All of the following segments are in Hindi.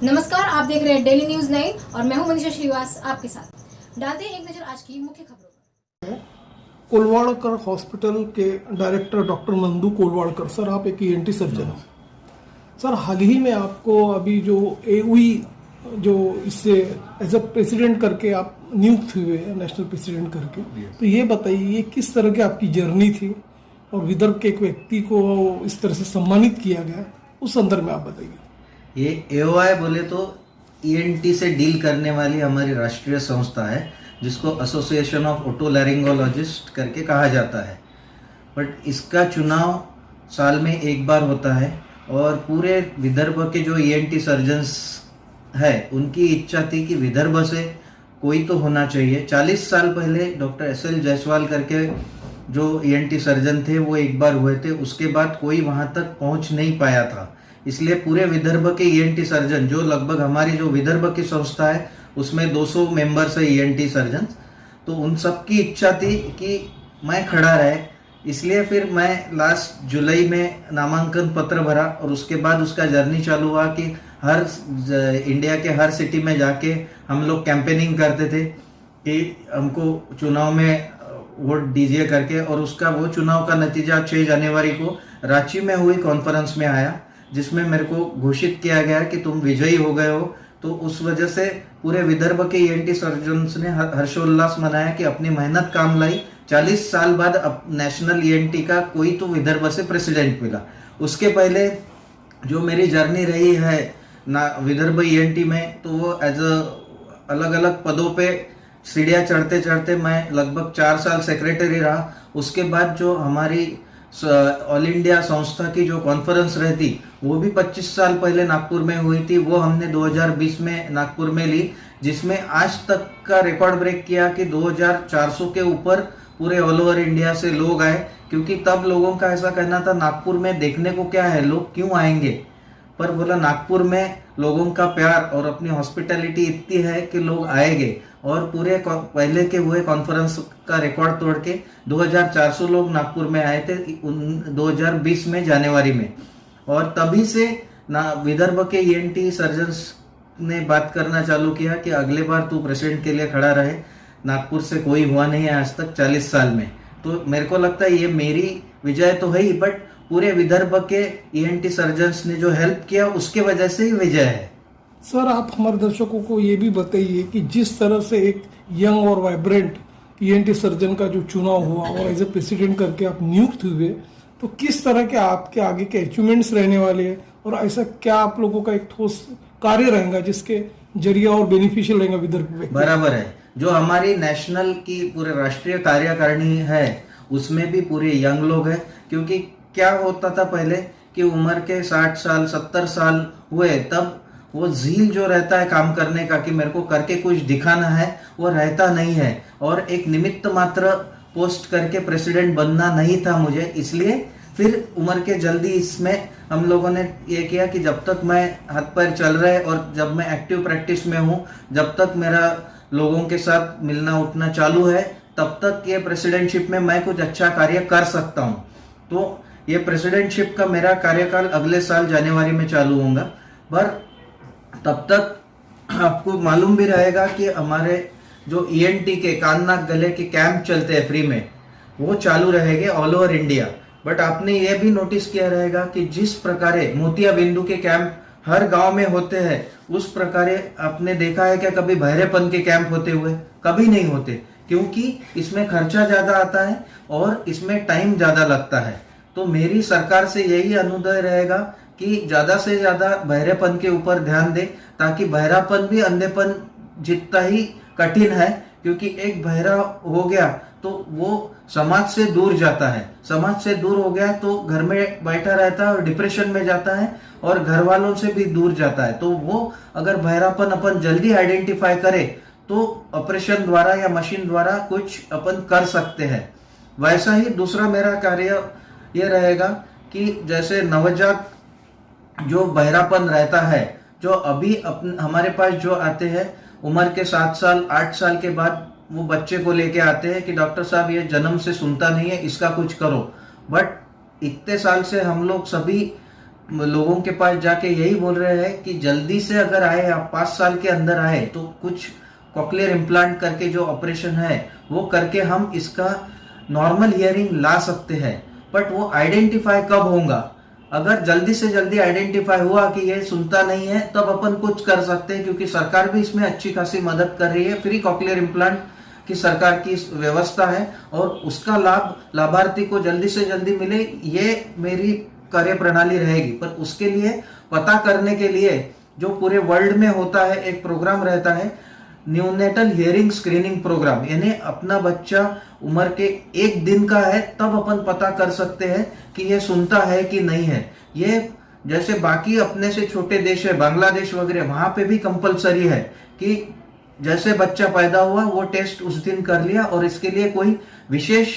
नमस्कार, आप देख रहे हैं डेली न्यूज 9 और मैं हूं मनीषा श्रीवास आपके साथ। डालते हैं एक नजर आज की मुख्य खबरों पर। कोलवाड़कर हॉस्पिटल के director doctor Nandu Kolwadkar sir, आप एक ईएनटी सर्जन हो सर। हाल ही में आपको अभी जो एवी जो इससे एज अ प्रेसिडेंट करके आप नियुक्त हुए नेशनल प्रेसिडेंट करके, तो ये बताइए ये किस तरह की आपकी जर्नी थी और विदर्भ के एक व्यक्ति को इस तरह से सम्मानित किया गया, उस संदर्भ में आप बताइए। ये एओआई बोले तो ईएनटी से डील करने वाली हमारी राष्ट्रीय संस्था है, जिसको एसोसिएशन ऑफ ओटोलैरिंगोलॉजिस्ट करके कहा जाता है। बट इसका चुनाव साल में एक बार होता है और पूरे विदर्भ के जो ईएनटी सर्जन्स है उनकी इच्छा थी कि विदर्भ से कोई तो होना चाहिए। 40 साल पहले डॉक्टर एसएल जायसवाल करके जो ईएनटी सर्जन थे वो एक बार हुए थे, उसके बाद कोई वहां तक पहुंच नहीं पाया था। इसलिए पूरे विदर्भ के ईएनटी सर्जन, जो लगभग हमारी जो विदर्भ की संस्था है उसमें 200 मेंबर्स है ईएनटी सर्जन, तो उन सब की इच्छा थी कि मैं खड़ा रहे। इसलिए फिर मैं लास्ट जुलाई में नामांकन पत्र भरा और उसके बाद उसका जर्नी चालू हुआ कि हर इंडिया के हर सिटी में जाके हम लोग कैंपेनिंग करते थे कि हमको चुनाव में वोट दीजिए करके। और उसका वो चुनाव का नतीजा 6 जनवरी को रांची में हुई कॉन्फ्रेंस में आया, जिसमें मेरे को घोषित किया गया कि तुम विजयी हो गए हो। तो उस वजह से पूरे विदर्भ के ईएनटी सर्जन्स ने हर्षोल्लास मनाया कि अपनी मेहनत काम लाई। 40 साल बाद अब नेशनल ईएनटी का कोई तो विदर्भ से प्रेसिडेंट मिला। उसके पहले जो मेरी जर्नी रही है ना विदर्भ ईएनटी में, तो वो एज अ अलग अलग पदों पे सीढ़ियाँ चढ़ते चढ़ते मैं लगभग 4 साल सेक्रेटरी रहा। उसके बाद जो हमारी ऑल इंडिया संस्था की जो कॉन्फ्रेंस रहती वो भी 25 साल पहले नागपुर में हुई थी, वो हमने 2020 में नागपुर में ली, जिसमें आज तक का रिकॉर्ड ब्रेक किया कि 2400 के ऊपर पूरे ऑल ओवर इंडिया से लोग आए। क्योंकि तब लोगों का ऐसा कहना था नागपुर में देखने को क्या है, लोग क्यों आएंगे, पर बोला नागपुर में लोगों का प्यार और अपनी हॉस्पिटैलिटी इतनी है कि लोग आएंगे। और पूरे पहले के हुए कॉन्फ्रेंस का रिकॉर्ड तोड़ के 2400 लोग नागपुर में आए थे 2020 में जनवरी में। और तभी से विदर्भ के ईएनटी सर्जन्स ने बात करना चालू किया कि अगले बार तू प्रेसिडेंट के लिए खड़ा रहे। नागपुर से कोई हुआ नहीं है आज तक 40 साल में। तो मेरे को लगता है ये मेरी विजय तो है ही, बट पूरे विदर्भ के ईएनटी सर्जन्स ने जो हेल्प किया उसके वजह से ही विजय है। सर, आप हमारे दर्शकों को ये भी बताइए कि जिस तरह से एक यंग और वाइब्रेंट ईएनटी सर्जन का जो चुनाव हुआ और एज ए प्रेसिडेंट करके आप नियुक्त हुए, तो किस तरह के आपके आगे के अचीवमेंट्स रहने वाले हैं और ऐसा क्या आप लोगों का एक ठोस कार्य रहेगा जिसके जरिए और बेनिफिशियल रहेगा विदर्भ में? बराबर है। जो हमारी नेशनल की पूरे राष्ट्रीय कार्यकारिणी है उसमें भी पूरे यंग लोग हैं। क्योंकि क्या होता था पहले कि उम्र के 60 साल 70 साल हुए तब वो झील जो रहता है काम करने का कि मेरे को करके कुछ दिखाना है, वो रहता नहीं है। और एक निमित्त मात्र पोस्ट करके प्रेसिडेंट बनना नहीं था मुझे, इसलिए फिर उम्र के जल्दी इसमें हम लोगों ने ये किया कि जब तक मैं हाथ पैर चल रहे और जब मैं एक्टिव प्रैक्टिस में हूँ, जब तक मेरा लोगों के साथ मिलना उठना चालू है, तब तक ये प्रेसिडेंटशिप में मैं कुछ अच्छा कार्य कर सकता हूँ। तो ये प्रेसिडेंटशिप का मेरा कार्यकाल अगले साल जनवरी में चालू होगा। पर तब तक आपको मालूम भी रहेगा कि हमारे जो ईएनटी के कान नाक गले के कैंप चलते हैं फ्री में, वो चालू रहेंगे ऑल ओवर इंडिया। बट आपने ये भी नोटिस किया रहेगा कि जिस प्रकार मोतिया बिंदु के कैंप हर गांव में होते हैं, उस प्रकार आपने देखा है क्या कभी बहरेपन के कैंप होते हुए? कभी नहीं होते, क्योंकि इसमें खर्चा ज्यादा आता है और इसमें टाइम ज्यादा लगता है। तो मेरी सरकार से यही अनुरोध रहेगा कि ज्यादा से ज्यादा बहरेपन के ऊपर ध्यान दे, ताकि बहरापन भी अंधेपन जितना ही कठिन है। क्योंकि एक बहरा हो गया तो वो समाज से दूर जाता है, समाज से दूर हो गया तो घर में बैठा रहता है और डिप्रेशन में जाता है और घर वालों से भी दूर जाता है। तो वो अगर बहरापन अपन जल्दी आइडेंटिफाई करे तो ऑपरेशन द्वारा या मशीन द्वारा कुछ अपन कर सकते हैं। वैसा ही दूसरा मेरा कार्य ये रहेगा कि जैसे नवजात जो बहरापन रहता है, जो अभी हमारे पास जो आते हैं उम्र के 7 साल 8 साल के बाद, वो बच्चे को लेके आते हैं कि डॉक्टर साहब ये जन्म से सुनता नहीं है, इसका कुछ करो। बट इतने साल से हम लोग सभी लोगों के पास जाके यही बोल रहे हैं कि जल्दी से अगर आए, आप 5 साल के अंदर आए तो कुछ कॉक्लियर इम्प्लांट करके जो ऑपरेशन है वो करके हम इसका नॉर्मल हियरिंग ला सकते हैं। बट वो आइडेंटिफाई कब होगा? अगर जल्दी से जल्दी आइडेंटिफाई हुआ कि ये सुनता नहीं है तब अपन कुछ कर सकते हैं, क्योंकि सरकार भी इसमें अच्छी खासी मदद कर रही है। फ्री कॉक्लियर इम्प्लांट की सरकार की व्यवस्था है और उसका लाभ लाभार्थी को जल्दी से जल्दी मिले, ये मेरी कार्य प्रणाली रहेगी। पर उसके लिए पता करने के लिए जो पूरे वर्ल्ड में होता है, एक प्रोग्राम रहता है न्यूनेटल हियरिंग स्क्रीनिंग प्रोग्राम, यानी अपना बच्चा उम्र के 1 दिन का है तब अपन पता कर सकते हैं कि ये सुनता है कि नहीं है। ये जैसे बाकी अपने से छोटे देश है, बांग्लादेश वगैरह, वहां पे भी कंपलसरी है कि जैसे बच्चा पैदा हुआ वो टेस्ट उस दिन कर लिया और इसके लिए कोई विशेष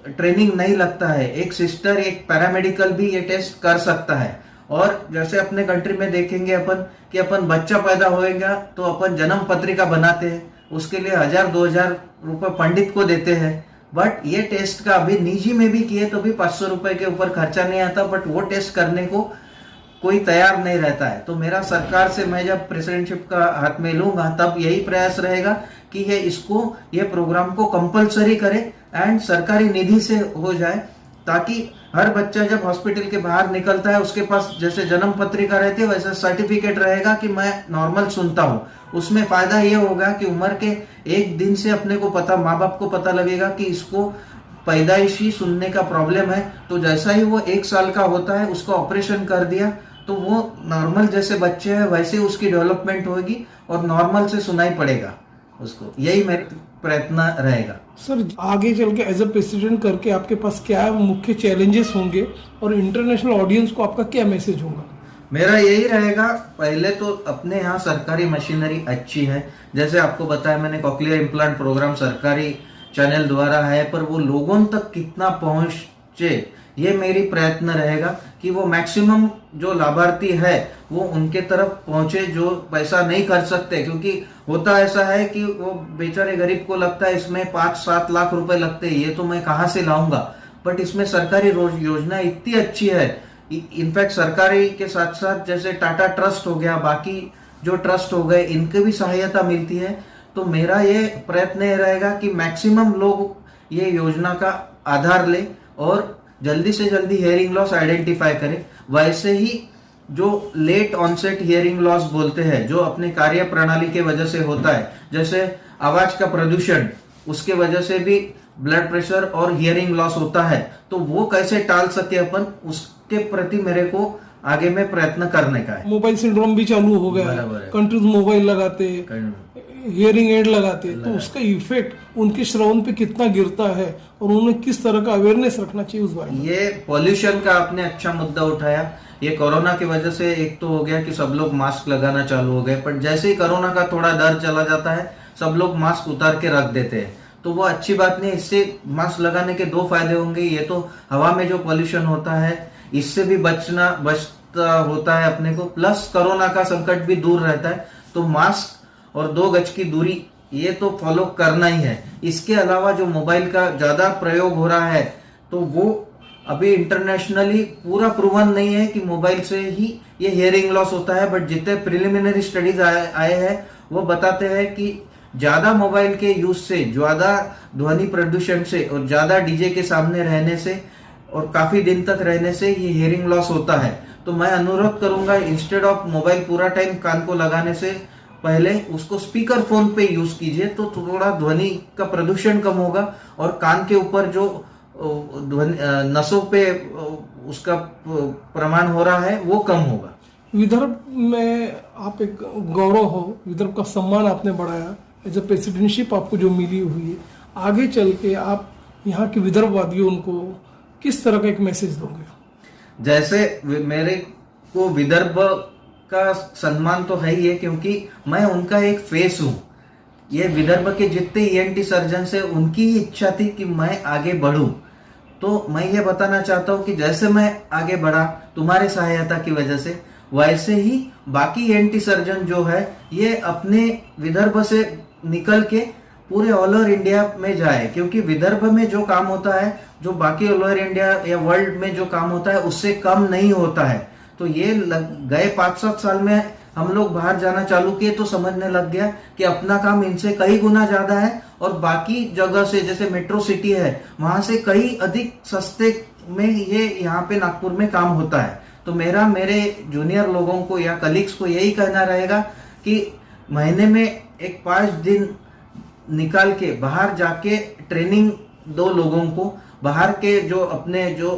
ट्रेनिंग नहीं लगता है। एक सिस्टर, एक पैरामेडिकल भी ये टेस्ट कर सकता है। और जैसे अपने कंट्री में देखेंगे अपन कि अपन बच्चा पैदा होएगा तो अपन जन्म पत्रिका बनाते हैं, उसके लिए 1000-2000 रुपए पंडित को देते हैं। बट ये टेस्ट का अभी निजी में भी किए तो भी 500 रुपए के ऊपर खर्चा नहीं आता, बट वो टेस्ट करने को कोई तैयार नहीं रहता है। तो मेरा सरकार से, मैं जब प्रेसिडेंटशिप का हाथ में लूंगा तब यही प्रयास रहेगा कि ये प्रोग्राम को कंपलसरी करे एंड सरकारी निधि से हो जाए, ताकि हर बच्चा जब हॉस्पिटल के बाहर निकलता है उसके पास जैसे जन्म पत्रिका रहती है वैसे सर्टिफिकेट रहेगा कि मैं नॉर्मल सुनता हूँ। उसमें फायदा ये होगा कि उम्र के 1 दिन से अपने को पता, माँ बाप को पता लगेगा कि इसको पैदाइशी सुनने का प्रॉब्लम है। तो जैसा ही वो 1 साल का होता है उसका ऑपरेशन कर दिया तो वो नॉर्मल जैसे बच्चे हैं वैसे उसकी डेवलपमेंट होगी और नॉर्मल से सुनाई पड़ेगा उसको। यही मेरा प्रयत्न रहेगा। सर, आगे चल के एज अ प्रेसिडेंट करके आपके पास क्या मुख्य चैलेंजेस होंगे और इंटरनेशनल ऑडियंस को आपका क्या मैसेज होगा? मेरा यही रहेगा, पहले तो अपने यहाँ सरकारी मशीनरी अच्छी है। जैसे आपको बताया मैंने, कॉक्लियर इम्प्लांट प्रोग्राम सरकारी चैनल द्वारा है, पर वो लोगों तक कितना पहुंचे ये मेरी प्रयत्न रहेगा कि वो मैक्सिमम जो लाभार्थी है वो उनके तरफ पहुंचे जो पैसा नहीं कर सकते। क्योंकि होता ऐसा है कि वो बेचारे गरीब को लगता है इसमें 5-7 लाख रुपए लगते हैं, ये तो मैं कहाँ से लाऊंगा। बट इसमें सरकारी योजना इतनी अच्छी है। इनफैक्ट सरकारी के साथ साथ जैसे टाटा ट्रस्ट हो गया, बाकी जो ट्रस्ट हो गए, इनके भी सहायता मिलती है। तो मेरा ये प्रयत्न ये रहेगा कि मैक्सिमम लोग ये योजना का आधार ले और जल्दी से जल्दी हियरिंग लॉस आइडेंटिफाई करें। वैसे ही जो लेट ऑनसेट हियरिंग लॉस बोलते हैं, जो अपने कार्य प्रणाली के वजह से होता है, जैसे आवाज का प्रदूषण, उसके वजह से भी ब्लड प्रेशर और हियरिंग लॉस होता है, तो वो कैसे टाल सके अपन, उसके प्रति मेरे को आगे में प्रयत्न करने का है। मोबाइल सिंड्रोम भी चालू हो गया है, कंट्रीज मोबाइल लगाते, हियरिंग एड लगाते, तो उसका इफेक्ट उनके श्रवण पे कितना गिरता है और उन्हें किस तरह का अवेयरनेस रखना चाहिए उस बारे में। ये पॉल्यूशन का आपने अच्छा मुद्दा उठाया। ये कोरोना की वजह से एक तो हो गया कि सब लोग मास्क लगाना चालू हो गए, पर जैसे ही कोरोना का थोड़ा डर चला जाता है सब लोग मास्क उतार के रख देते हैं, तो वो अच्छी बात नहीं। इससे मास्क लगाने के 2 फायदे होंगे। ये तो हवा में जो पॉल्यूशन होता है इससे भी बचता होता है अपने को, प्लस कोरोना का संकट भी दूर रहता है। तो मास्क और 2 गज की दूरी ये तो फॉलो करना ही है। इसके अलावा जो मोबाइल का ज्यादा प्रयोग हो रहा है, तो वो अभी इंटरनेशनली पूरा प्रूवन नहीं है कि मोबाइल से ही ये हियरिंग लॉस होता है। बट जितने प्रिलिमिनरी स्टडीज आए हैं वो बताते हैं कि ज्यादा मोबाइल के यूज से, ज्यादा ध्वनि प्रदूषण से और ज्यादा डीजे के सामने रहने से और काफी दिन तक रहने से ये हियरिंग लॉस होता है। तो मैं अनुरोध करूंगा, इंस्टेड ऑफ मोबाइल पूरा टाइम कान को लगाने से पहले उसको स्पीकर फोन पे यूज कीजिए, तो थोड़ा ध्वनि का प्रदूषण कम होगा और कान के ऊपर जो नसों पे उसका प्रमाण हो रहा है वो कम होगा। विदर्भ में आप एक गौरव हो, विदर्भ का सम्मान आपने बढ़ाया, एज अ प्रेसिडेंटशिप आपको जो मिली हुई है, आगे चल के आप यहाँ के विदर्भवादियों को किस तरह का एक मैसेज दोगे? जैसे मेरे को विदर्भ का सम्मान तो है ही है, क्योंकि मैं उनका एक फेस हूँ। ये विदर्भ के जितने ईएनटी सर्जन से उनकी इच्छा थी कि मैं आगे बढ़ूं। तो मैं ये बताना चाहता हूँ कि जैसे मैं आगे बढ़ा तुम्हारे सहायता की वजह से, वैसे ही बाकी ईएनटी सर्जन जो है ये अपने विदर्भ से निकल के पूरे ऑल ओवर इंडिया में जाए, क्योंकि विदर्भ में जो काम होता है, जो बाकी ऑल ओवर इंडिया या वर्ल्ड में जो काम होता है उससे कम नहीं होता है। तो ये गए 5-7 साल में हम लोग बाहर जाना चालू किए तो समझने लग गया कि अपना काम इनसे कई गुना ज्यादा है और बाकी जगह से, जैसे मेट्रो सिटी है, वहां से कई अधिक सस्ते में ये यहाँ पे नागपुर में काम होता है। तो मेरे जूनियर लोगों को या कलीग्स को यही कहना रहेगा कि महीने में एक 5 दिन निकाल के बाहर जाके ट्रेनिंग दो लोगों को, बाहर के जो अपने जो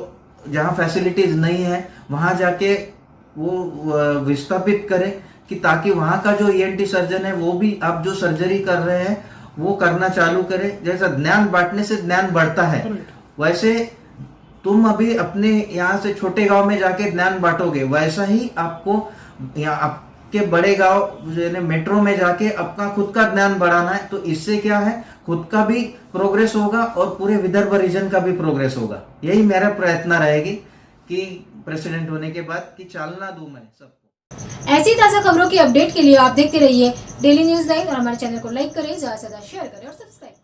जहाँ फैसिलिटीज नहीं है वहां जाके वो विस्थापित करें, कि ताकि वहां का जो ईएनटी सर्जन है वो भी आप जो सर्जरी कर रहे हैं वो करना चालू करे। जैसा ज्ञान बांटने से ज्ञान बढ़ता है, वैसे तुम अभी अपने यहाँ से छोटे गांव में जाके ज्ञान बांटोगे, वैसा ही आपको यहाँ आपके बड़े गांव मेट्रो में जाके अपना खुद का ज्ञान बढ़ाना है। तो इससे क्या है, खुद का भी प्रोग्रेस होगा और पूरे विदर्भ रीजन का भी प्रोग्रेस होगा। यही मेरा प्रयत्न रहेगी कि प्रेसिडेंट होने के बाद कि चालना दूं मैं सबको। ऐसी ताज़ा खबरों की अपडेट के लिए आप देखते रहिए डेली न्यूज़ 9 और हमारे चैनल को लाइक करें, ज़्यादा से ज़्यादा शेयर करें और सब्सक्राइब करें।